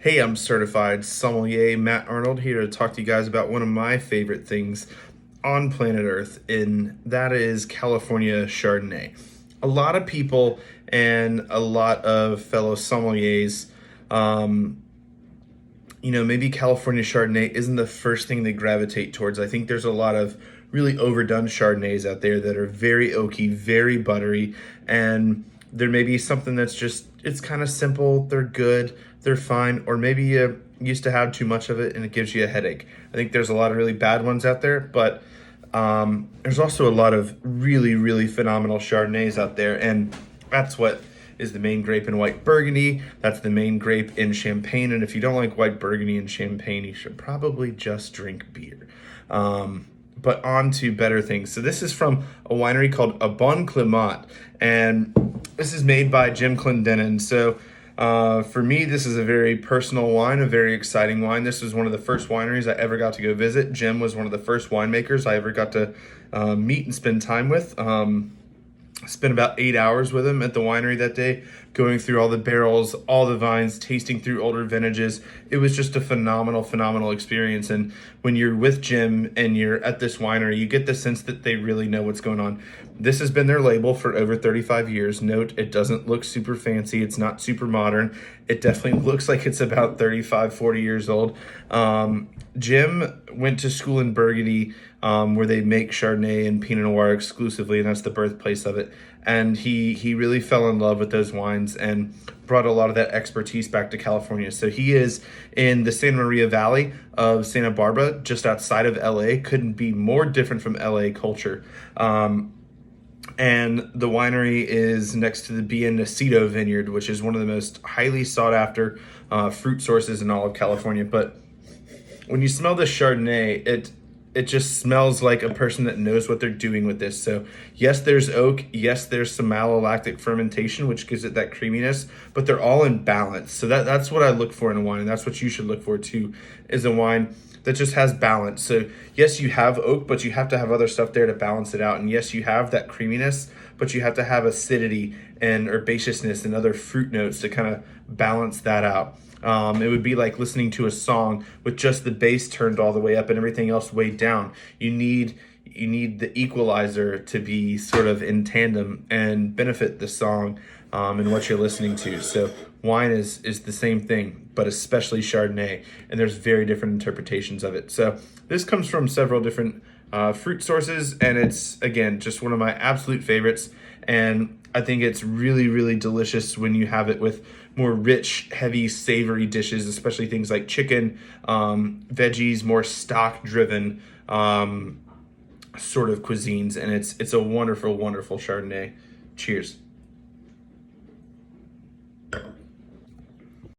Hey, I'm certified sommelier Matt Arnold here to talk to you guys about one of my favorite things on planet Earth, and that is California Chardonnay. A lot of people and a lot of fellow sommeliers, um, maybe California Chardonnay isn't the first thing they gravitate towards. I think there's a lot of really overdone Chardonnays out there that are very oaky, very buttery, and there may be something that's just, it's kind of simple, they're good, they're fine, or maybe you used to have too much of it and it gives you a headache. I think there's a lot of really bad ones out there, but there's also a lot of really, really phenomenal Chardonnays out there, and that's what is the main grape in white Burgundy. That's the main grape in Champagne. And if you don't like white Burgundy and Champagne, you should probably just drink beer. But on to better things. So this is from a winery called a Bon Climat, and this is made by Jim Clendenin. So for me, this is a very personal wine, a very exciting wine. This was one of the first wineries I ever got to go visit. Jim was one of the first winemakers I ever got to meet and spend time with. Spent about 8 hours with him at the winery that day, going through all the barrels, all the vines, tasting through older vintages. It was just a phenomenal experience. And when you're with Jim and you're at this winery, you get the sense that they really know what's going on. This has been their label for over 35 years. Note, it doesn't look super fancy. It's not super modern. It definitely looks like it's about 35, 40 years old. Jim went to school in Burgundy, where they make Chardonnay and Pinot Noir exclusively, and that's the birthplace of it. And he really fell in love with those wines and brought a lot of that expertise back to California. So he is in the Santa Maria Valley of Santa Barbara, just outside of LA. Couldn't be more different from LA culture. And the winery is next to the Bien Nacido vineyard, which is one of the most highly sought after fruit sources in all of California. But when you smell this Chardonnay, it just smells like a person that knows what they're doing with this. So yes, there's oak. Yes, there's some malolactic fermentation, which gives it that creaminess, but they're all in balance. So that's what I look for in a wine, and that's what you should look for too, is a wine that just has balance. So yes, you have oak, but you have to have other stuff there to balance it out. And yes, you have that creaminess, but you have to have acidity and herbaceousness and other fruit notes to kind of balance that out. It would be like listening to a song with just the bass turned all the way up and everything else weighed down. You need the equalizer to be sort of in tandem and benefit the song and what you're listening to. So wine is the same thing, but especially Chardonnay, and there's very different interpretations of it. So this comes from several different fruit sources, and it's, again, just one of my absolute favorites. And I think it's really, really delicious when you have it with more rich, heavy, savory dishes, especially things like chicken, veggies, more stock-driven sort of cuisines. And it's a wonderful Chardonnay. Cheers.